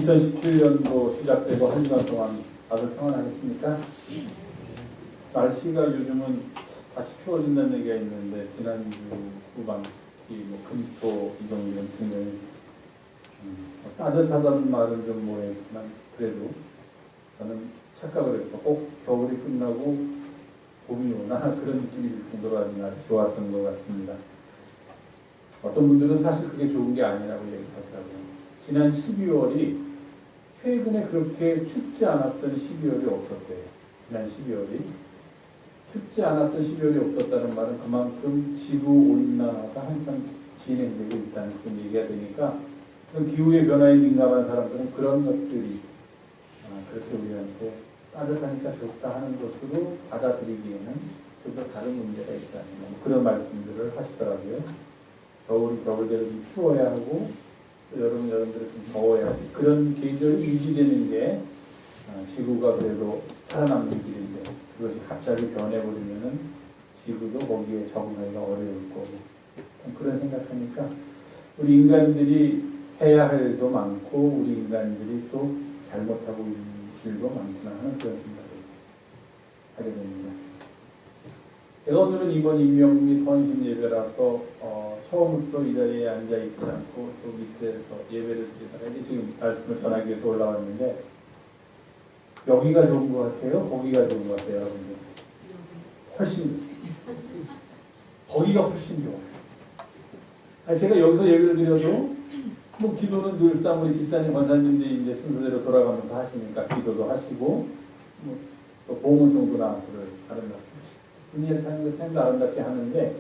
2017년도 시작되고 한 주간 동안 다들 평안하겠습니까? 날씨가 요즘은 다시 추워진다는 얘기가 있는데 지난주 후반기 금토 이 정도는 분명히 따뜻하다는 말은 좀 뭐했지만 그래도 저는 착각을 했어. 꼭 겨울이 끝나고 봄이 오나 그런 느낌이 들 정도로 아주 좋았던 것 같습니다. 어떤 분들은 사실 그게 좋은 게 아니라고 얘기하더라고요. 지난 12월이 최근에 그렇게 춥지 않았던 12월이 없었대요. 지난 12월이 춥지 않았던 12월이 없었다는 말은 그만큼 지구온난화가 한참 진행되고 있다는 그런 얘기가 되니까 기후의 변화에 민감한 사람들은 그런 것들이 그렇게 우리한테 따뜻하니까 좋다 하는 것으로 받아들이기에는 좀 더 다른 문제가 있다는 그런 말씀들을 하시더라고요. 겨울이 겨울대로 좀 추워야 하고 여름은 여름대로 좀 더워야 하고 그런 계절이 유지되는 게 지구가 그래도 살아남는 길인데 그것이 갑자기 변해버리면은 지구도 거기에 적응하기가 어려울 거고 그런 생각하니까 우리 인간들이 해야 할 일도 많고 우리 인간들이 또 잘못하고 있는 길도 많구나 하는 그런 생각을 하게 됩니다. 제가 오늘은 이번 임명 및 헌신 예배라서 처음부터 이 자리에 앉아있지 않고 또 밑에서 예배를 드리다가 이제 지금 말씀을 전하기 위해서 올라왔는데 여기가 좋은 것 같아요? 거기가 좋은 것 같아요? 여러분들? 훨씬 거기가 훨씬 좋아요. 제가 여기서 예배를 드려도 뭐 기도는 늘상 우리 집사님 권사님들이 이제 순서대로 돌아가면서 하시니까 기도도 하시고 또 봉헌송도 나와서를 아름답게 분위기를 사는 것 생각 아름답게 하는데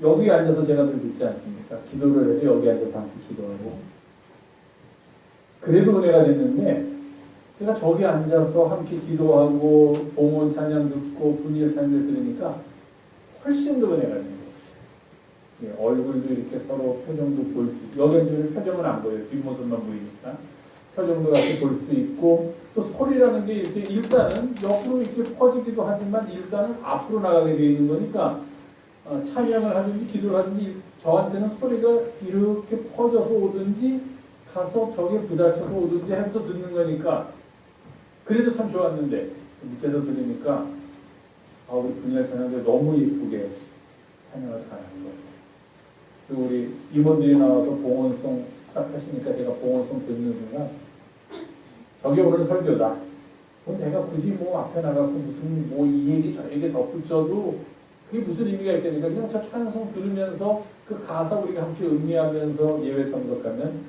여기 앉아서 제가 늘 듣지 않습니까? 기도를 해도 여기 앉아서 함께 기도하고 그래도 은혜가 됐는데 제가 저기 앉아서 함께 기도하고 봉헌 찬양 듣고 분위기를 찬양을 들으니까 훨씬 더 은혜가 되는 거예요. 예, 얼굴도 이렇게 서로 표정도 볼 수 여기는 표정은 안 보여요. 뒷모습만 보이니까 표정도 같이 볼 수 있고 또 소리라는 게 이렇게 일단은 옆으로 이렇게 퍼지기도 하지만 일단은 앞으로 나가게 되어 있는 거니까 찬양을 하든지 기도를 하든지 저한테는 소리가 이렇게 퍼져서 오든지 가서 벽에 부딪혀서 오든지 해서 듣는 거니까 그래도 참 좋았는데 밑에서 들으니까 우리 분야 찬양들 너무 예쁘게 찬양을 잘하는 거예요. 그리고 우리 임원들이 나와서 봉헌송 딱 하시니까 제가 봉헌송 듣는 순간 저게 오늘 설교다. 내가 굳이 뭐 앞에 나가서 무슨 뭐 이 얘기 저 얘기 덧붙여도 그게 무슨 의미가 있겠는가. 그냥 저 찬송 들으면서 그 가사 우리가 함께 음미하면서 예배 참석하면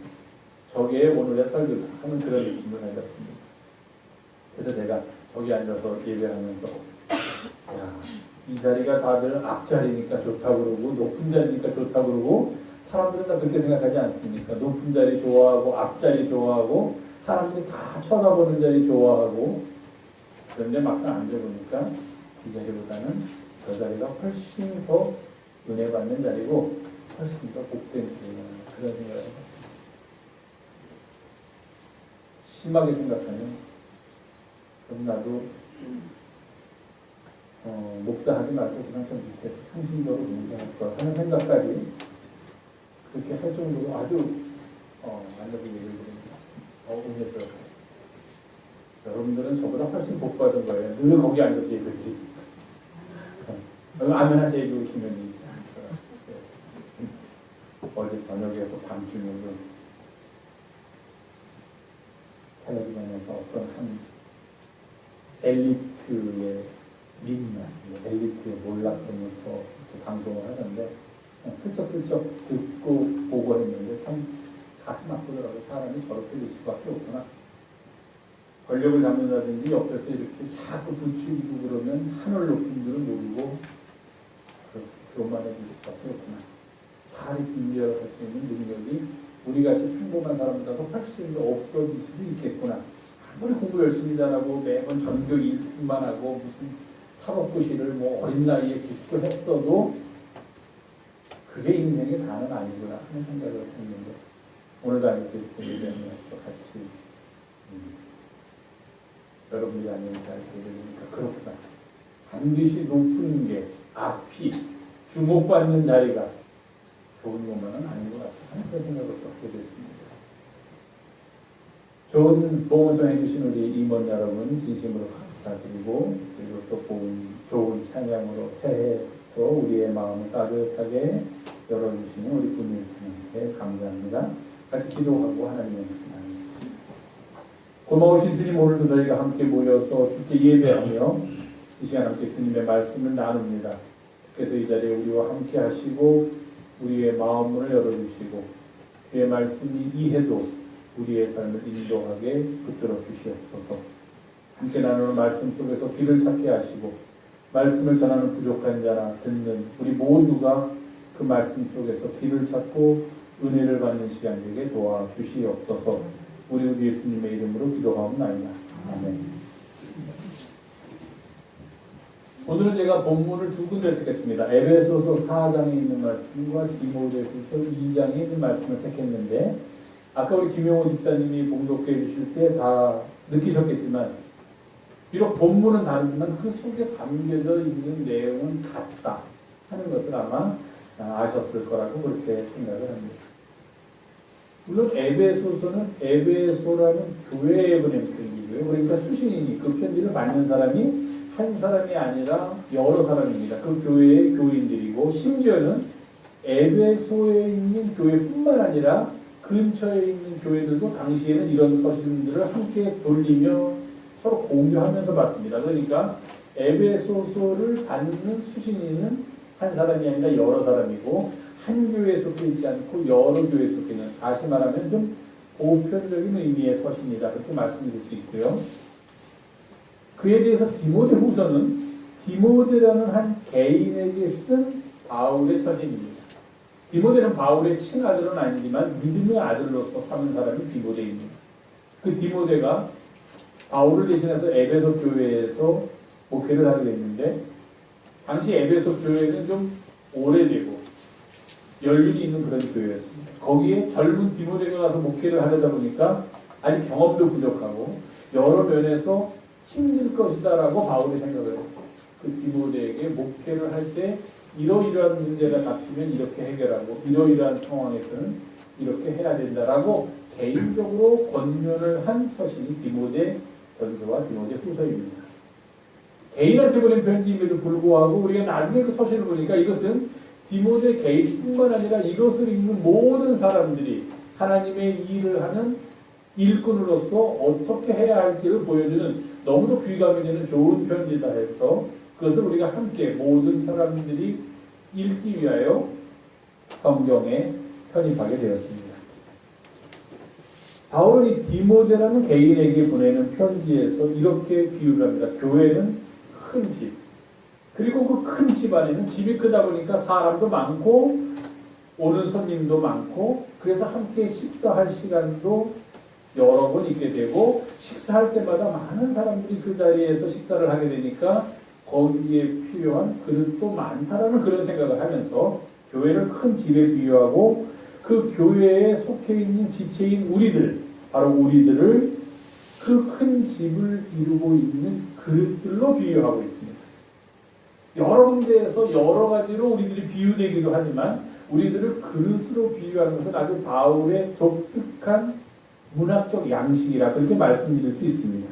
저게 오늘의 설교다 하는 그런 느낌을 가졌습니다. 그래서 제가 저기 앉아서 예배하면서 이 자리가 다들 앞자리니까 좋다고 그러고 높은 자리니까 좋다고 그러고 사람들은 다 그렇게 생각하지 않습니까? 높은 자리 좋아하고 앞자리 좋아하고 사람들이 다 쳐다보는 자리 좋아하고 그런데 막상 앉아보니까 이 자리보다는 저 자리가 훨씬 더 은혜 받는 자리고 훨씬 더 복된 자리다 그런 생각을 해봤습니다. 심하게 생각하면 그럼 나도 목사하지 말고 그냥 좀 밑에서 상심적으로 묵상할 것 하는 생각까지 그렇게 할 정도로 아주 만나서 얘기를 드립니다. 은혜스럽고 여러분들은 저보다 훨씬 복 받은 거예요. 늘 거기 앉아서 예배를 드립니다. 아멘 하세요 해주시면 어제 저녁에 또 밤중에도 텔레비전에서 어떤 한 엘리트의 민낯, 엘리트의 몰락하면서 방송을 하던데 슬쩍슬쩍 듣고 보고 했는데 참 가슴 아프더라고요. 사람이 저렇게 될 수밖에 없구나. 권력을 잡는다든지 옆에서 이렇게 자꾸 부추기고 그러면 하늘 높은 줄은 모르고 교만해질 수밖에 없구나. 사리 분별할 수 있는 능력이 우리같이 평범한 사람보다도 훨씬 더 없어질 수도 있겠구나. 아무리 공부 열심히 잘하고 매번 전교 1등만 하고 무슨 사법고시를 뭐 어린 나이에 붙고 했어도 그게 인생의 다는 아니구나 하는 생각을 했는데 오늘도 안에서 이렇게 얘기하면서 같이 여러분이 아니면 잘 들으니까 그렇구나. 반드시 높은 게 앞이 주목받는 자리가 좋은 것만은 아닌 것 같다 하는 그런 생각을 갖게 됐습니다. 좋은 봉헌송 해주신 우리 임원 여러분 진심으로 감사드리고, 그리고 또 좋은 찬양으로 새해도 우리의 마음을 따뜻하게 열어주시는 우리 군민님께 감사합니다. 같이 기도하고 하나님의 말씀 나누겠습니다. 고마우신 주님, 오늘도 저희가 함께 모여서 주께 예배하며 이 시간 함께 주님의 말씀을 나눕니다. 그래서 이 자리에 우리와 함께 하시고 우리의 마음을 열어주시고 주의 말씀이 이해도 우리의 삶을 인도하게 붙들어 주시옵소서. 함께 나누는 말씀 속에서 길을 찾게 하시고 말씀을 전하는 부족한 자나 듣는 우리 모두가 그 말씀 속에서 길을 찾고 은혜를 받는 시간 되게 도와주시옵소서. 우리 예수님의 이름으로 기도하옵나이다. 아멘. 오늘은 제가 본문을 두 군데를 택했습니다. 에베소서 4장에 있는 말씀과 디모데후서 2장에 있는 말씀을 택했는데, 아까 우리 김용호 집사님이 봉독해 주실 때 다 느끼셨겠지만 비록 본문은 다르지만 그 속에 담겨져 있는 내용은 같다 하는 것을 아마 아셨을 거라고 그렇게 생각을 합니다. 물론 에베소서는 에베소라는 교회에 보낸 편지고요. 그러니까 수신인이 그 편지를 받는 사람이 한 사람이 아니라 여러 사람입니다. 그 교회의 교인들이고, 심지어는 에베소에 있는 교회뿐만 아니라 근처에 있는 교회들도 당시에는 이런 서신들을 함께 돌리며 서로 공유하면서 받습니다. 그러니까 에베소서를 받는 수신인은 한 사람이 아니라 여러 사람이고, 한 교회에 속해 있지 않고 여러 교회에 속해 있는, 다시 말하면 좀 보편적인 의미의 서신이다, 그렇게 말씀드릴 수 있고요. 그에 대해서 디모데후서는 디모데라는 한 개인에게 쓴 바울의 서신입니다. 디모데는 바울의 친아들은 아니지만 믿음의 아들로서 사는 사람이 디모데입니다. 그 디모데가 바울을 대신해서 에베소 교회에서 목회를 하게 됐는데, 당시 에베소 교회는 좀 오래되고 연륜이 있는 그런 교회였습니다. 거기에 젊은 디모데가 가서 목회를 하려다 보니까 아직 경험도 부족하고 여러 면에서 힘들 것이다라고 바울이 생각을 했어요. 그 디모데에게 목회를 할 때 이러이러한 문제가 닥치면 이렇게 해결하고 이러이러한 상황에서는 이렇게 해야 된다라고 개인적으로 권면을 한 서신이 디모데 전서와 디모데 후서입니다. 개인한테 보낸 편지임에도 불구하고 우리가 나중에 그 서신을 보니까 이것은 디모데 개인뿐만 아니라 이것을 읽는 모든 사람들이 하나님의 일을 하는 일꾼으로서 어떻게 해야 할지를 보여주는 너무도 귀감이 되는 좋은 편지다 해서 그것을 우리가 함께 모든 사람들이 읽기 위하여 성경에 편입하게 되었습니다. 바울은 이 디모데라는 개인에게 보내는 편지에서 이렇게 비유를 합니다. 교회는 큰 집, 그리고 그 큰 집 안에는 집이 크다 보니까 사람도 많고 오는 손님도 많고, 그래서 함께 식사할 시간도 여러 번 있게 되고, 식사할 때마다 많은 사람들이 그 자리에서 식사를 하게 되니까 거기에 필요한 그릇도 많다라는 그런 생각을 하면서 교회를 큰 집에 비유하고, 그 교회에 속해 있는 지체인 우리들, 바로 우리들을 그 큰 집을 이루고 있는 그릇들로 비유하고 있습니다. 여러 군데에서 여러 가지로 우리들이 비유되기도 하지만 우리들을 그릇으로 비유하는 것은 아주 바울의 독특한 문학적 양식이라 그렇게 말씀드릴 수 있습니다.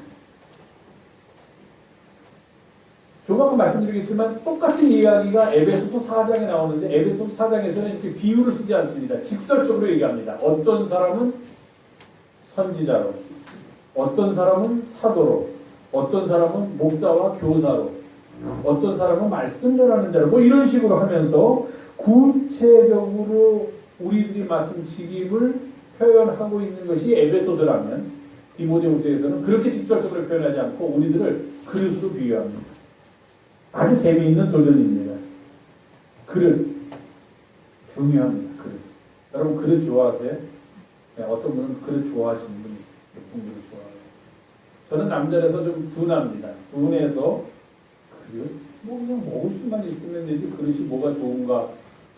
조만간 말씀드리겠지만 똑같은 이야기가 에베소서 4장에 나오는데 에베소서 4장에서는 이렇게 비유를 쓰지 않습니다. 직설적으로 얘기합니다. 어떤 사람은 선지자로, 어떤 사람은 사도로, 어떤 사람은 목사와 교사로, 어떤 사람은 말씀 전하는 자로, 뭐 이런 식으로 하면서 구체적으로 우리들이 맡은 직임을 표현하고 있는 것이 에베소서라면, 디모데후서에서는 그렇게 직설적으로 표현하지 않고 우리들을 그릇으로 비유합니다. 아주 재미있는 도전입니다. 그릇 중요합니다. 그릇. 여러분 그릇 좋아하세요? 네, 어떤 분은 그릇 좋아하시는 분이 있어요. 예쁜 그릇 좋아해요. 저는 남자라서 좀 둔합니다. 둔해서 그릇? 뭐 그냥 먹을 수만 있으면 되지 그릇이 뭐가 좋은가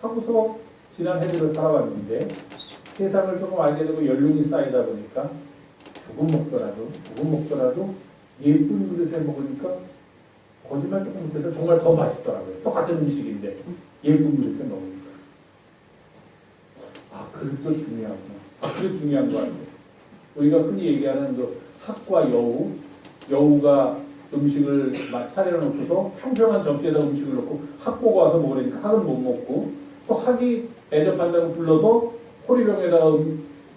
하고서 지난 해들을 살아왔는데, 세상을 조금 알게 되고 연륜이 쌓이다 보니까 조금 먹더라도 예쁜 그릇에 먹으니까 거짓말 조금 못해서 정말 더 맛있더라고요. 똑같은 음식인데 예쁜 그릇에 먹으니까. 아, 그릇도 중요하구나. 아, 그릇 중요한 거 같아요. 우리가 흔히 얘기하는 그 학과 여우가 음식을 차려 놓고서 평평한 접시에다 음식을 넣고 학보가 와서 먹으려니까 학은 못 먹고, 또 학이 대접한다고 불러서 호리병에다가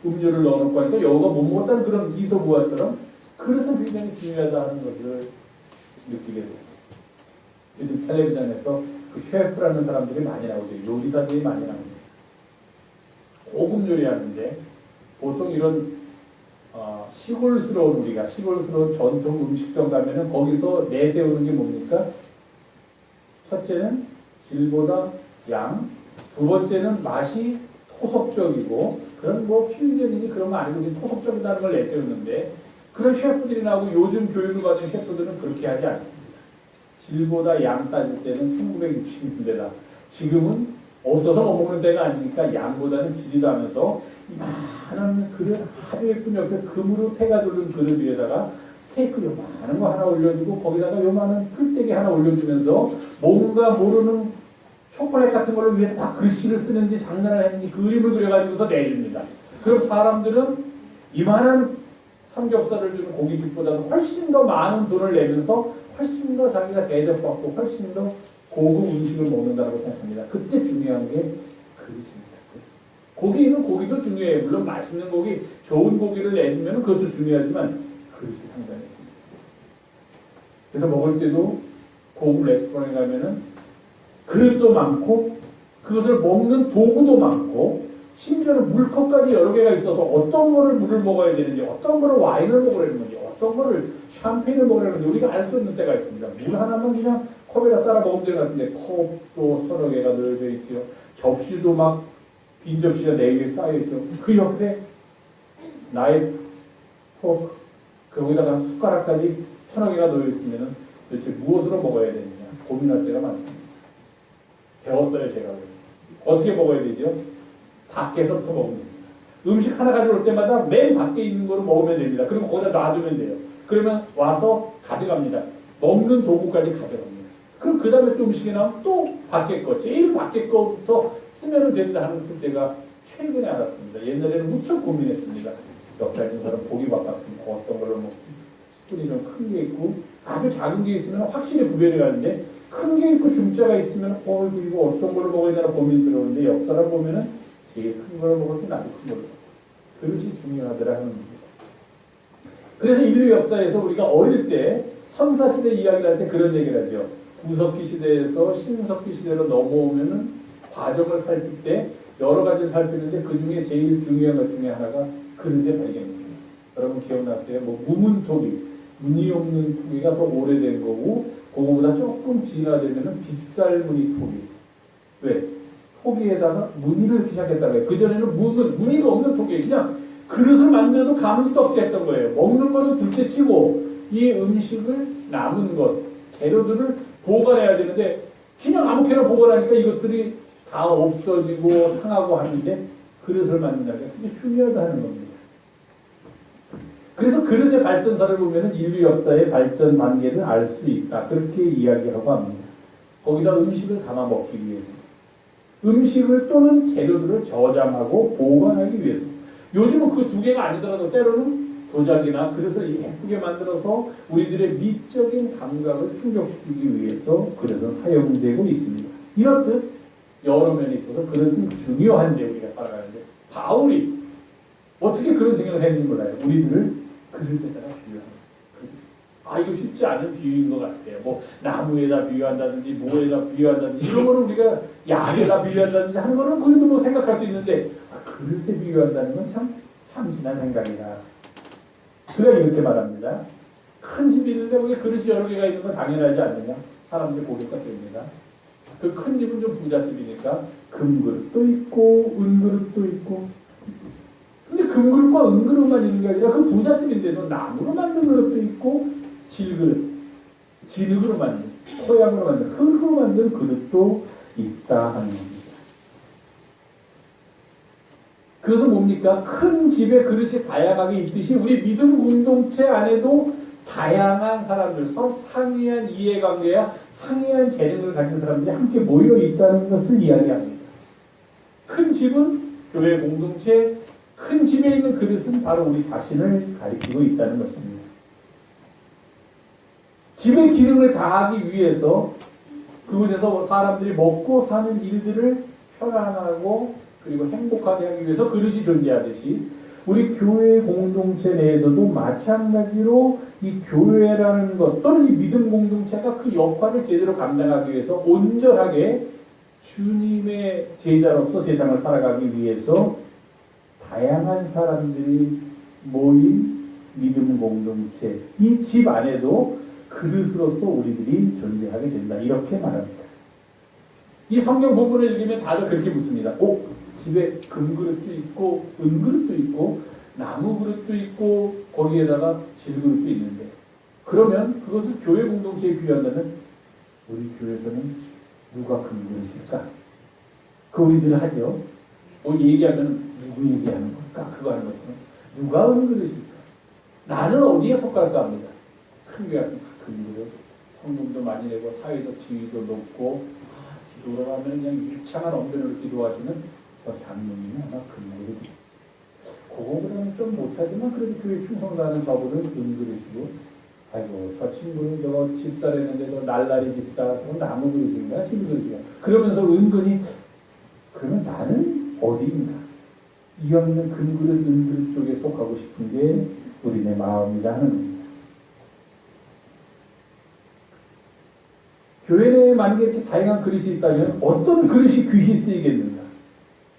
음료를 넣어놓고 하니까 여우가 못 먹었다는 그런 이소부화처럼 그릇은 굉장히 중요하다는 것을 느끼게 돼요. 요즘 텔레비전에서 그 셰프라는 사람들이 많이 나오죠. 요리사들이 많이 나옵니다. 고급 요리하는데 보통 이런 시골스러운 전통 음식점 가면은 거기서 내세우는 게 뭡니까? 첫째는 질보다 양, 두 번째는 맛이 토속적이고, 그런 뭐 퓨전이니 그런 거 아니고 토속적이다는 걸 내세우는데, 그런 셰프들이 나오고 요즘 교육을 받은 셰프들은 그렇게 하지 않습니다. 질보다 양 따질 때는 1960년대다. 지금은 없어서 못 먹는 때가 아니니까 양보다는 질이다 하면서 많은 그릇, 아주 예쁜 옆에 금으로 태가 돌린 그릇 위에다가 스테이크 요만한 거 하나 올려주고 거기다가 요만한 풀떼기 하나 올려주면서 뭔가 모르는 초콜릿 같은 걸로 위에 다 글씨를 쓰는지 장난을 했는지 그림을 그려가지고서 내줍니다. 그럼 사람들은 이만한 삼겹살을 주는 고깃집보다도 훨씬 더 많은 돈을 내면서 훨씬 더 자기가 대접받고 훨씬 더 고급 음식을 먹는다고 생각합니다. 그때 중요한 게 그릇입니다. 고기는 고기도 중요해요. 물론 맛있는 고기, 좋은 고기를 내주면 그것도 중요하지만 그릇이 상당히 중요해요. 그래서 먹을 때도 고급 레스토랑에 가면은 그릇도 많고 그것을 먹는 도구도 많고 심지어는 물컵까지 여러 개가 있어서 어떤 거를 물을 먹어야 되는지, 어떤 거를 와인을 먹으려는 건지, 어떤 거를 샴페인을 먹으려는 건지 우리가 알 수 없는 때가 있습니다. 물 하나만 그냥 컵에다 따라 먹으면 되는 것 같은데 컵도 서너 개가 넣어져 있죠. 접시도 막 빈 접시가 4개 쌓여있죠. 그 옆에 나이프, 포크, 거기다가 숟가락까지 서너 개가 놓여있으면 도대체 무엇으로 먹어야 되느냐 고민할 때가 많습니다. 배웠어요, 제가. 어떻게 먹어야 되죠? 밖에서부터 먹으면 됩니다. 음식 하나 가져올 때마다 맨 밖에 있는 거로 먹으면 됩니다. 그리고 거기다 놔두면 돼요. 그러면 와서 가져갑니다. 먹는 도구까지 가져갑니다. 그럼 그 다음에 또 음식이 나오면 또 밖에 거, 제일 밖에 거부터 쓰면 된다 하는 것을 제가 최근에 알았습니다. 옛날에는 무척 고민했습니다. 옆에 있는 사람 보기 바빴습니다. 어떤 걸로 먹지? 스푼이 좀 큰 게 있고 아주 작은 게 있으면 확실히 구별이 가는데 큰 게 있고 중자가 있으면 이거 어떤 걸로 먹어야 되나 고민스러운데 옆 사람 보면은 제일 큰 걸로 먹을지 나도 큰 걸로 먹을지. 그릇이 중요하더라 하는 겁니다. 그래서 인류 역사에서 우리가 어릴 때 선사시대 이야기를 할 때 그런 얘기를 하죠. 구석기 시대에서 신석기 시대로 넘어오면은 과정을 살필 때 여러 가지를 살피는데 그 중에 제일 중요한 것 중에 하나가 그릇의 발견입니다. 여러분 기억나세요? 뭐 무문토기, 무늬 없는 토기가 더 오래된 거고 그거보다 조금 진화되면은 빗살무늬 토기. 왜? 토기에다가 무늬를 시작했다고 해요. 그전에는 무늬가 없는 토기에 그냥 그릇을 만들어도 가문시떡지 했던 거예요. 먹는 거는 둘째 치고 이 음식을 남은 것, 재료들을 보관해야 되는데 그냥 아무렇게나 보관하니까 이것들이 다 없어지고 상하고 하는데 그릇을 만든다는 게 그게 중요하다는 겁니다. 그래서 그릇의 발전사를 보면 인류 역사의 발전 단계를 알 수 있다. 그렇게 이야기하고 합니다. 거기다 음식을 담아 먹기 위해서. 음식을 또는 재료들을 저장하고 보관하기 위해서. 요즘은 그 두 개가 아니더라도 때로는 도자기나 그릇을 예쁘게 만들어서 우리들의 미적인 감각을 충족시키기 위해서 그릇은 사용되고 있습니다. 이렇듯 여러 면이 있어서 그릇은 중요한데 우리가 살아가는데 바울이 어떻게 그런 생각을 했는지 몰라요. 우리들을 그릇에다가 비유하는 거예요. 이거 쉽지 않은 비유인 것 같아요. 뭐 나무에다 비유한다든지 뭐에다 비유한다든지 이런 거는 우리가 약에다 비유한다든지 하는 거는 그래도 뭐 생각할 수 있는데 그릇에 비유한다는 건 참 참신한 생각이다. 그가 이렇게 말합니다. 큰 집이 있는데 거기에 그릇이 여러 개가 있는 건 당연하지 않느냐? 사람들이 고객가 됩니다. 그 큰 집은 좀 부잣집이니까 금그릇도 있고 은그릇도 있고 근데 금그릇과 은그릇만 있는 게 아니라 그 부잣집인데도 나무로 만든 그릇도 있고 질그릇, 진흙으로 만든, 토양으로 만든, 흙으로 만든 그릇도 있다 하는 겁니다. 그것은 뭡니까? 큰 집에 그릇이 다양하게 있듯이 우리 믿음 공동체 안에도 다양한 사람들, 서로 상이한 이해관계야 상이한 재능을 가진 사람들이 함께 모여 있다는 것을 이야기합니다. 큰 집은 교회 공동체, 큰 집에 있는 그릇은 바로 우리 자신을 가리키고 있다는 것입니다. 집의 기능을 다하기 위해서 그곳에서 사람들이 먹고 사는 일들을 편안하고 그리고 행복하게 하기 위해서 그릇이 존재하듯이 우리 교회 공동체 내에서도 마찬가지로 이 교회라는 것 또는 이 믿음 공동체가 그 역할을 제대로 감당하기 위해서 온전하게 주님의 제자로서 세상을 살아가기 위해서 다양한 사람들이 모인 믿음 공동체 이 집 안에도 그릇으로서 우리들이 존재하게 된다. 이렇게 말합니다. 이 성경 본문을 읽으면 다들 그렇게 묻습니다. 집에 금그릇도 있고 은그릇도 있고 나무 그릇도 있고 거기에다가 질그릇도 있는데 그러면 그것을 교회 공동체에 비유한다면 우리 교회에서는 누가 금그릇일까? 그 우리들 하죠. 얘기하면 누구 얘기하는 걸까? 그거 하는 것처럼 누가 은그릇일까? 나는 어디에 속할까 합니다. 큰 교회 같은 금그릇 성금도 많이 내고 사회적 지위도 높고 기도를 하면 그냥 유창한 언변으로 기도하시는 저 장로님이 아마 금그릇이 그거보다는 좀 못하지만 그래도 교회 충성가는 저분은 은그릇이고 아이고 저 친구는 저거 집사랬는데 저 날라리 집사 저건 나무 그릇인가 질그릇인가 그러면서 은근히 그러면 나는 어디인가 이 없는 금그릇 은그릇 쪽에 속하고 싶은 게 우리네 마음이라 하는 겁니다. 교회 내에 만약에 이렇게 다양한 그릇이 있다면 어떤 그릇이 귀히 쓰이겠는가?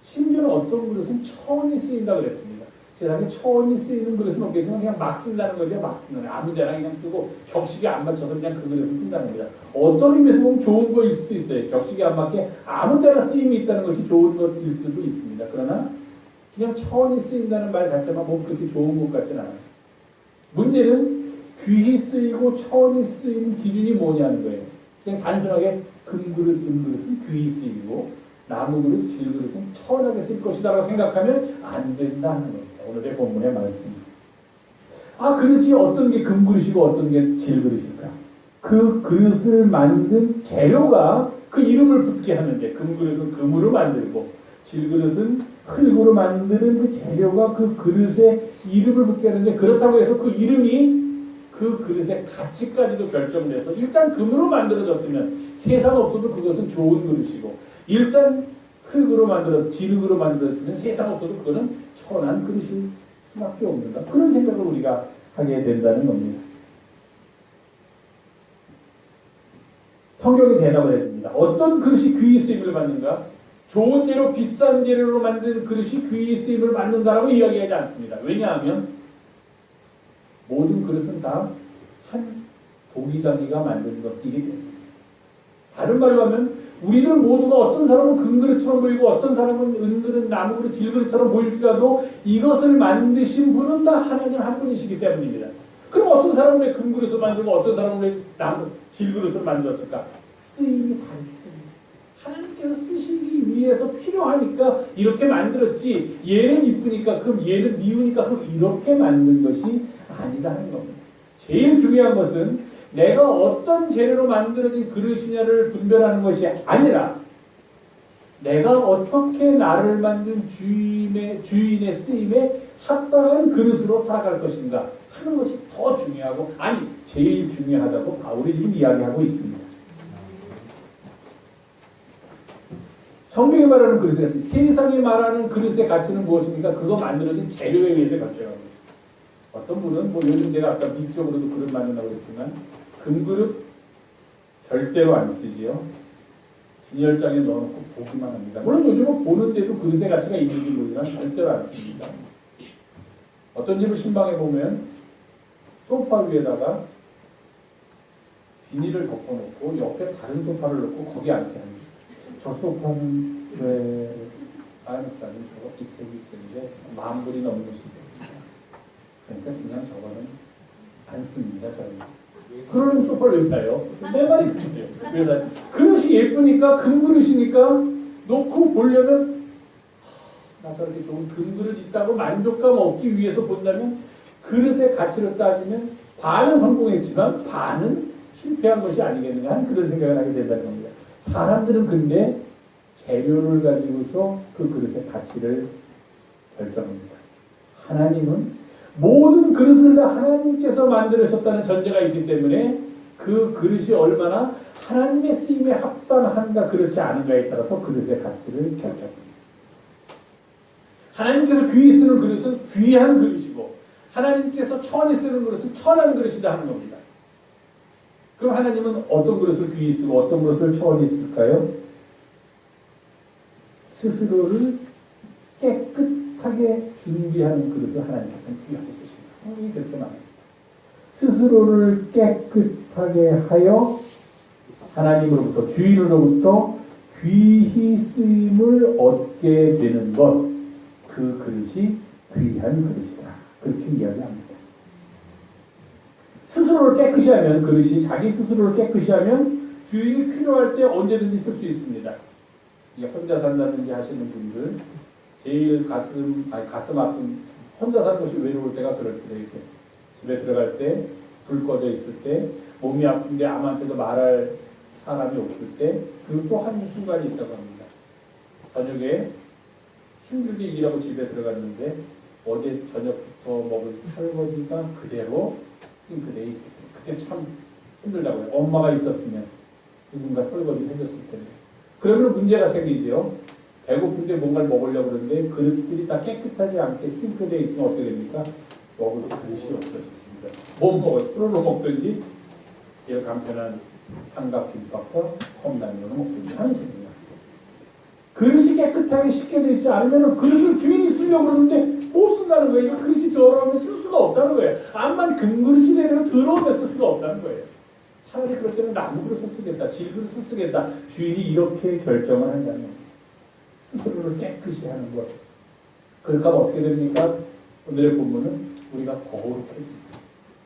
심지어는 어떤 그릇은 천이 쓰인다고 그랬습니다. 세상에 천이 쓰이는 그릇은 없겠지만 그냥 막 쓴다는 거죠. 막 쓰는 거예요. 아무 데나 그냥 쓰고 격식에 안 맞춰서 그냥 그 그릇을 쓴다는 겁니다. 어떤 의미에서 보면 좋은 거일 수도 있어요. 격식에 안 맞게 아무 데나 쓰임이 있다는 것이 좋은 것일 수도 있습니다. 그러나 그냥 천이 쓰인다는 말 자체만 뭐 그렇게 좋은 것 같지는 않아요. 문제는 귀히 쓰이고 천이 쓰이는 기준이 뭐냐는 거예요. 그냥 단순하게 금그릇, 은그릇은 귀히 쓰이고 나무그릇, 질그릇은 천하게 쓸 것이다라고 생각하면 안 된다는 겁니다. 오늘의 본문의 말씀. 그릇이 어떤 게 금그릇이고 어떤 게 질그릇일까? 그 그릇을 만든 재료가 그 이름을 붙게 하는데 금그릇은 금으로 만들고 질그릇은 흙으로 만드는 그 재료가 그 그릇에 이름을 붙게 하는데 그렇다고 해서 그 이름이 그 그릇의 가치까지도 결정돼서 일단 금으로 만들어졌으면 세상 없어도 그것은 좋은 그릇이고 일단 흙으로 만들어서 진흙으로 만들어졌으면 세상 없어도 그거는 천한 그릇일 수밖에 없는가 그런 생각을 우리가 하게 된다는 겁니다. 성경이 대답을 해줍니다. 어떤 그릇이 귀히 쓰임을 받는가? 좋은 재료, 비싼 재료로 만든 그릇이 귀히 쓰임을 받는다라고 이야기하지 않습니다. 왜냐하면 모든 그릇은 다 한 도기장이가 만든 것이기 때문에 다른 말로 하면 우리들 모두가 어떤 사람은 금그릇처럼 보이고 어떤 사람은 은그릇, 나무그릇, 질그릇처럼 보일지라도 이것을 만드신 분은 다 하나님 한 분이시기 때문입니다. 그럼 어떤 사람은 왜 금그릇을 만들고 어떤 사람은 왜 나무, 질그릇을 만들었을까? 쓰임이 다르기 때문에 하나님께서 쓰시기 위해서 필요하니까 이렇게 만들었지 얘는 이쁘니까 그럼 얘는 미우니까 그럼 이렇게 만든 것이 아니라는 겁니다. 제일 중요한 것은 내가 어떤 재료로 만들어진 그릇이냐를 분별하는 것이 아니라 내가 어떻게 나를 만든 주인의 쓰임에 합당한 그릇으로 살아갈 것인가 하는 것이 더 중요하고 제일 중요하다고 바울이 지금 이야기하고 있습니다. 성경이 말하는 그릇의 가치, 세상이 말하는 그릇의 가치는 무엇입니까? 그거 만들어진 재료에 의해서 결정합니다. 어떤 분은 요즘 내가 아까 미적으로도 그릇 만든다고 했지만 금그릇 절대로 안 쓰지요. 진열장에 넣어놓고 보기만 합니다. 물론 요즘은 보는데도 그릇의 가치가 있는지 모르지만 절대로 안 씁니다. 어떤 집을 신방에 보면 소파 위에다가 비닐을 덮어놓고 옆에 다른 소파를 놓고 거기 앉게 합니다. 저 소파는 왜 목사님 저거 이태기 때문에 만불이 넘는 수입니다. 그러니까 그냥 저거는 안 씁니다. 저는. 그러는 소파를 왜 사요? 내 말이 그렇죠. 왜 사요? 그릇이 예쁘니까 금그릇이니까 놓고 보려면 나 저렇게 좋은 금그릇 있다고 만족감 얻기 위해서 본다면 그릇의 가치를 따지면 반은 성공했지만 반은 실패한 것이 아니겠는가 하는 그런 생각을 하게 된다는 겁니다. 사람들은 근데 재료를 가지고서 그 그릇의 가치를 결정합니다. 하나님은 모든 그릇을 다 하나님께서 만들으셨다는 전제가 있기 때문에 그 그릇이 얼마나 하나님의 쓰임에 합당한가 그렇지 않은가에 따라서 그릇의 가치를 결정합니다. 하나님께서 귀히 쓰는 그릇은 귀한 그릇이고 하나님께서 천히 쓰는 그릇은 천한 그릇이다 하는 겁니다. 그럼 하나님은 어떤 그릇을 귀히 쓰고 어떤 그릇을 천히 쓸까요? 스스로를 깨끗하게 준비하는 그릇을 하나님께서는 귀하게 쓰십니다. 성경이 그렇게 말합니다. 스스로를 깨끗하게 하여 하나님으로부터 주인으로부터 귀히 쓰임을 얻게 되는 것, 그 그릇이 귀한 그릇이다. 그렇게 이야기합니다. 스스로를 깨끗이 하면 그릇이 자기 스스로를 깨끗이 하면 주인이 필요할 때 언제든지 쓸 수 있습니다. 혼자 산다든지 하시는 분들 제일 가슴 아픈 혼자 사는 것이 외로울 때가 그럴 때 이렇게 집에 들어갈 때 불 꺼져 있을 때 몸이 아픈데 아무한테도 말할 사람이 없을 때 그리고 또 한 순간이 있다고 합니다. 저녁에 힘들게 일하고 집에 들어갔는데 어제 저녁부터 먹은 설거지가 그대로 싱크대에 있을 때 그때 참 힘들다고 해요. 엄마가 있었으면 누군가 설거지 해줬을 텐데 그러면 문제가 생기죠. 배고픈데 뭔가를 먹으려고 그러는데 그릇들이 다 깨끗하지 않게 싱크대에 있으면 어떻게 됩니까? 먹을 그릇이 없어졌습니다. 못 먹어요. 프로로 먹든지 이런 간편한 삼각김밥과 컵라면으로 먹든지 하는 겁니다. 그릇이 깨끗하게 쉽게 되어 있지 않으면 그릇을 주인이 쓰려고 그러는데 못 쓴다는 거예요. 그릇이 더러우면 쓸 수가 없다는 거예요. 암만 금그릇이 되면 더러우면 쓸 수가 없다는 거예요. 차라리 그럴 때는 나무 그릇을 쓰겠다. 질그릇을 쓰겠다. 주인이 이렇게 결정을 한다는 거예요. 스스로를 깨끗이 하는 것. 그러니까 어떻게 됩니까? 오늘의 본문은 우리가 거룩해집니다.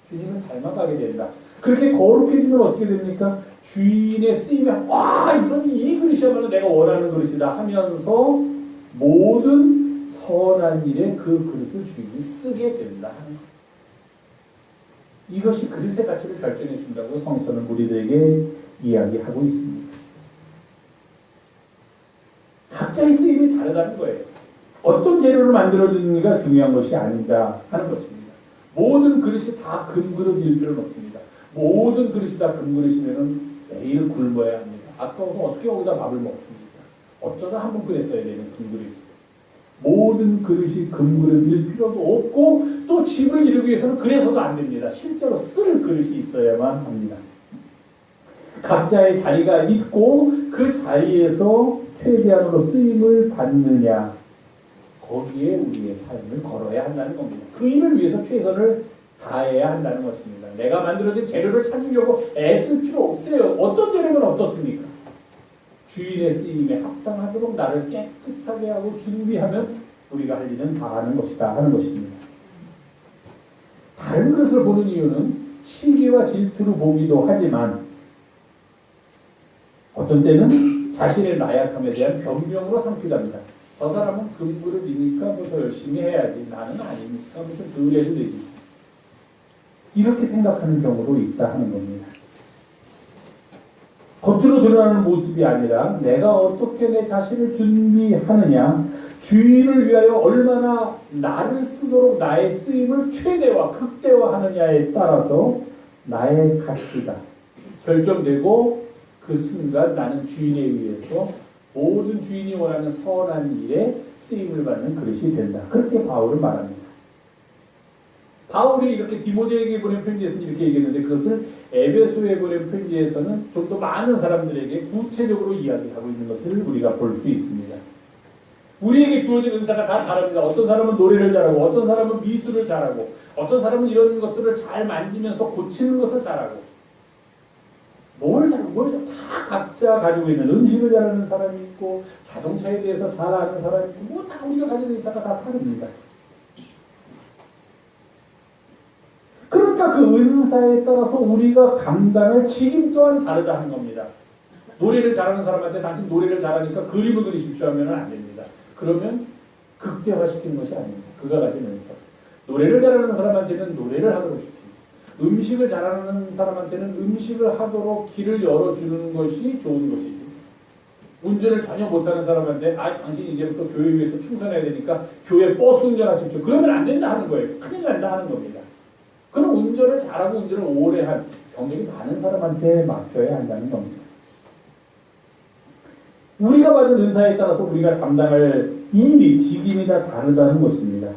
주님을 닮아가게 된다. 그렇게 거룩해지면 어떻게 됩니까? 주인의 쓰임에 와 이건 이 그릇이야말로 내가 원하는 그릇이다 하면서 모든 선한 일에 그 그릇을 주인이 쓰게 된다. 이것이 그릇의 가치를 결정해 준다고 성서는 우리들에게 이야기하고 있습니다. 각자의 쓰임이 다르다는 거예요. 어떤 재료를 만들어주는가 중요한 것이 아니다 하는 것입니다. 모든 그릇이 다 금그릇일 필요는 없습니다. 모든 그릇이 다 금그릇이면 매일 굶어야 합니다. 아까워서 어떻게 거기다 밥을 먹습니까? 어쩌다 한 번 끓였어야 되는 금그릇이. 모든 그릇이 금그릇일 필요도 없고 또 집을 이루기 위해서는 그래서도 안 됩니다. 실제로 쓸 그릇이 있어야만 합니다. 각자의 자리가 있고 그 자리에서 최대한으로 쓰임을 받느냐 거기에 우리의 삶을 걸어야 한다는 겁니다. 그 일을 위해서 최선을 다해야 한다는 것입니다. 내가 만들어진 재료를 찾으려고 애쓸 필요 없어요. 어떤 재료는 어떻습니까? 주인의 쓰임에 합당하도록 나를 깨끗하게 하고 준비하면 우리가 할 일은 다 하는 것이다 하는 것입니다. 다른 것을 보는 이유는 시기와 질투로 보기도 하지만 어떤 때는 자신의 나약함에 대한 변명으로 삼기도 합니다. 저 사람은 금그릇이니까 뭐 더 열심히 해야지. 나는 아니니까 무슨 덜 해도 되지. 이렇게 생각하는 경우도 있다 하는 겁니다. 겉으로 드러나는 모습이 아니라 내가 어떻게 내 자신을 준비하느냐, 주인을 위하여 얼마나 나를 쓰도록 나의 쓰임을 최대화, 극대화하느냐에 따라서 나의 가치가 결정되고 그 순간 나는 주인에 의해서 모든 주인이 원하는 선한 일에 쓰임을 받는 그릇이 된다. 그렇게 바울은 말합니다. 바울이 이렇게 디모데에게 보낸 편지에서는 이렇게 얘기했는데 그것을 에베소에 보낸 편지에서는 좀 더 많은 사람들에게 구체적으로 이야기하고 있는 것을 우리가 볼 수 있습니다. 우리에게 주어진 은사가 다 다릅니다. 어떤 사람은 노래를 잘하고 어떤 사람은 미술을 잘하고 어떤 사람은 이런 것들을 잘 만지면서 고치는 것을 잘하고 뭘 다 각자 가지고 있는 음식을 잘하는 사람이 있고 자동차에 대해서 잘 아는 사람이 있고 뭐 다 우리가 가지는 은사가 다 다릅니다. 그러니까 그 은사에 따라서 우리가 감당할 책임 또한 다르다 하는 겁니다. 노래를 잘하는 사람한테 당신 노래를 잘하니까 그림을 그리십시오 하면 안 됩니다. 그러면 극대화시키는 것이 아닙니다. 그가 가진 은사. 노래를 잘하는 사람한테는 노래를 하도록 시킵니다. 음식을 잘하는 사람한테는 음식을 하도록 길을 열어주는 것이 좋은 것이지. 운전을 전혀 못하는 사람한테 당신이 이제부터 교회 위해서 충성해야 되니까 교회 버스 운전하십시오. 그러면 안 된다 하는 거예요. 큰일 난다 하는 겁니다. 그럼 운전을 잘하고 운전을 오래 한 경력이 많은 사람한테 맡겨야 한다는 겁니다. 우리가 받은 은사에 따라서 우리가 담당할 일이 직임이 다 다르다는 것입니다.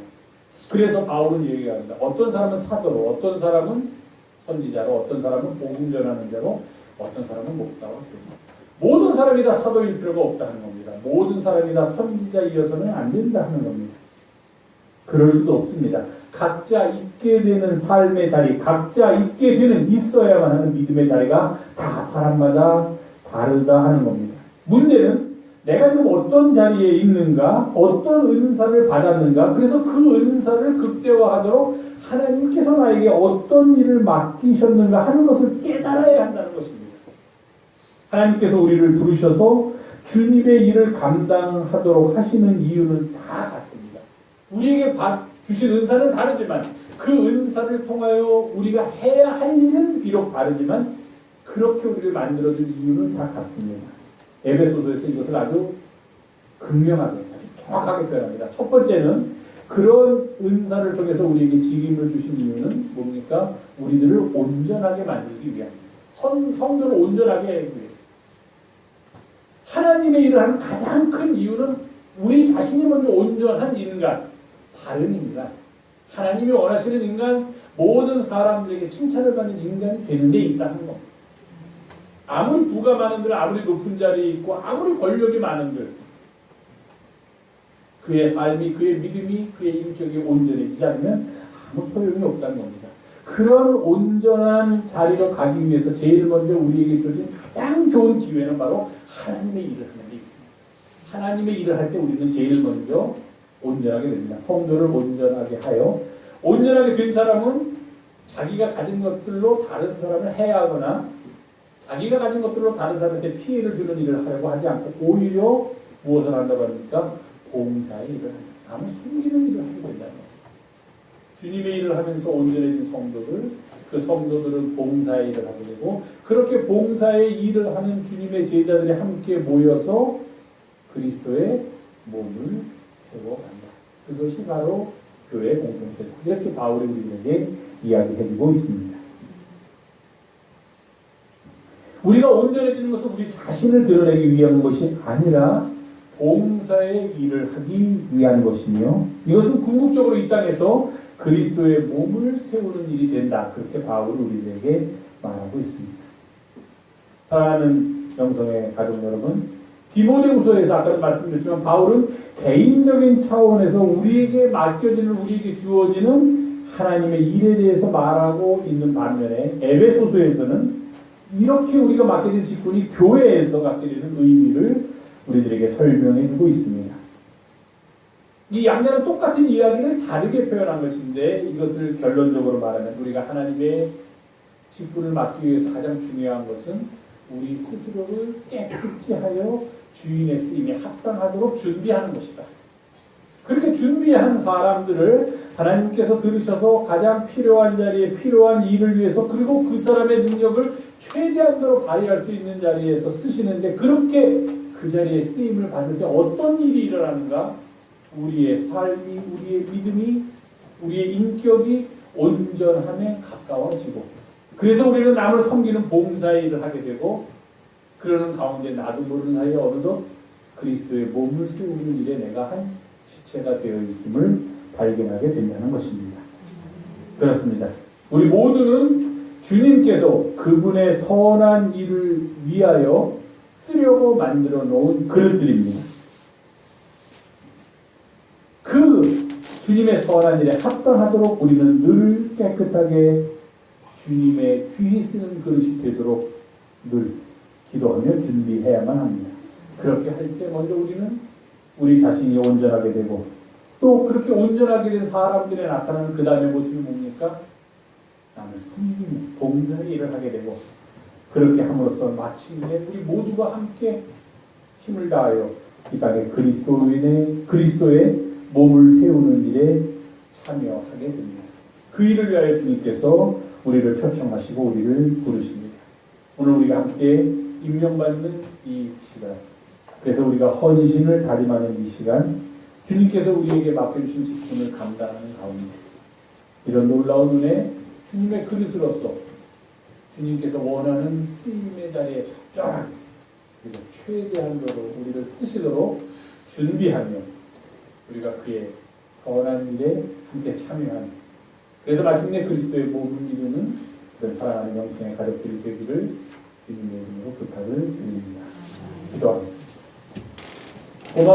그래서 바울은 얘기합니다. 어떤 사람은 사도로, 어떤 사람은 선지자로, 어떤 사람은 복음 전하는 자로, 어떤 사람은 목사로. 모든 사람이 다 사도일 필요가 없다는 겁니다. 모든 사람이 다 선지자이어서는 안 된다 하는 겁니다. 그럴 수도 없습니다. 각자 있게 되는 삶의 자리, 각자 있게 되는 있어야만 하는 믿음의 자리가 다 사람마다 다르다 하는 겁니다. 문제는 내가 지금 어떤 자리에 있는가, 어떤 은사를 받았는가, 그래서 그 은사를 극대화하도록 하나님께서 나에게 어떤 일을 맡기셨는가 하는 것을 깨달아야 한다는 것입니다. 하나님께서 우리를 부르셔서 주님의 일을 감당하도록 하시는 이유는 다 같습니다. 우리에게 주신 은사는 다르지만 그 은사를 통하여 우리가 해야 할 일은 비록 다르지만 그렇게 우리를 만들어준 이유는 다 같습니다. 에베소서에서 이것을 아주 극명하게, 아주 정확하게 표현합니다. 첫 번째는 그런 은사를 통해서 우리에게 직임을 주신 이유는 뭡니까? 우리들을 온전하게 만들기 위함입니다. 성도를 온전하게 하기 위해서. 하나님의 일을 하는 가장 큰 이유는 우리 자신이 먼저 온전한 인간, 바른 인간, 하나님이 원하시는 인간, 모든 사람들에게 칭찬을 받는 인간이 되는 데 있다는 겁니다. 아무리 부가 많은들, 아무리 높은 자리에 있고, 아무리 권력이 많은들, 그의 삶이, 그의 믿음이, 그의 인격이 온전해지지 않으면 아무 소용이 없다는 겁니다. 그런 온전한 자리로 가기 위해서 제일 먼저 우리에게 주어진 가장 좋은 기회는 바로 하나님의 일을 하는 데 있습니다. 하나님의 일을 할 때 우리는 제일 먼저 온전하게 됩니다. 성도를 온전하게 하여, 온전하게 된 사람은 자기가 가진 것들로 다른 사람을 해하거나 자기가 가진 것들로 다른 사람한테 피해를 주는 일을 하려고 하지 않고 오히려 무엇을 한다고 합니까? 봉사의 일을 합니다. 남을 섬기는 일을 하게 된다는 겁니다. 주님의 일을 하면서 온전해진 성도들, 그 성도들은 봉사의 일을 하게 되고, 그렇게 봉사의 일을 하는 주님의 제자들이 함께 모여서 그리스도의 몸을 세워간다. 그것이 바로 교회 공동체다. 이렇게 바울이 우리에게 이야기해주고 있습니다. 우리가 온전해지는 것은 우리 자신을 드러내기 위한 것이 아니라 봉사의 일을 하기 위한 것이며, 이것은 궁극적으로 이 땅에서 그리스도의 몸을 세우는 일이 된다. 그렇게 바울이 우리에게 말하고 있습니다. 사랑하는 영성의 가족 여러분, 디모데후서에서 아까도 말씀드렸지만 바울은 개인적인 차원에서 우리에게 맡겨지는, 우리에게 주어지는 하나님의 일에 대해서 말하고 있는 반면에 에베소서에서는 이렇게 우리가 맡겨진 직분이 교회에서 갖게 되는 의미를 우리들에게 설명해 주고 있습니다. 이 양자는 똑같은 이야기를 다르게 표현한 것인데, 이것을 결론적으로 말하면 우리가 하나님의 직분을 맡기 위해서 가장 중요한 것은 우리 스스로를 깨끗이 하여 주인의 쓰임에 합당하도록 준비하는 것이다. 그렇게 준비한 사람들을 하나님께서 들으셔서 가장 필요한 자리에 필요한 일을 위해서, 그리고 그 사람의 능력을 최대한으로 발휘할 수 있는 자리에서 쓰시는데, 그렇게 그 자리에 쓰임을 받을 때 어떤 일이 일어나는가? 우리의 삶이, 우리의 믿음이, 우리의 인격이 온전함에 가까워지고, 그래서 우리는 남을 섬기는 봉사의 일을 하게 되고, 그러는 가운데 나도 모르는 사이에 어느덧 그리스도의 몸을 세우는 일에 내가 한 지체가 되어 있음을 발견하게 된다는 것입니다. 그렇습니다. 우리 모두는 주님께서 그분의 선한 일을 위하여 쓰려고 만들어 놓은 그릇들입니다. 그 주님의 선한 일에 합당하도록 우리는 늘 깨끗하게 주님의 귀히 쓰는 그릇이 되도록 늘 기도하며 준비해야만 합니다. 그렇게 할 때 먼저 우리는 우리 자신이 온전하게 되고, 또 그렇게 온전하게 된 사람들에 나타나는 그 다음의 모습이 뭡니까? 남을 섬기는 봉사의 일을 하게 되고, 그렇게 함으로써 마침내 우리 모두가 함께 힘을 다하여 이 땅에 그리스도의 몸을 세우는 일에 참여하게 됩니다. 그 일을 위하여 주님께서 우리를 초청하시고 우리를 부르십니다. 오늘 우리가 함께 임명받는 이 시간, 그래서 우리가 헌신을 다짐하는 이 시간, 주님께서 우리에게 맡겨주신 직분을 감당하는 가운데 이런 놀라운 은혜, 주님의 그릇으로서 주님께서 원하는 쓰임의 자리에 적절하게 그리고 최대한도로 우리를 쓰시도록 준비하며 우리가 그의 선한 일에 함께 참여하는, 그래서 마침내 그리스도의 몸을 이루는 그런 사랑하는 영생의 가족들이 되기를 주님의 이름으로 부탁을 드립니다. 기도하겠습니다. 고마운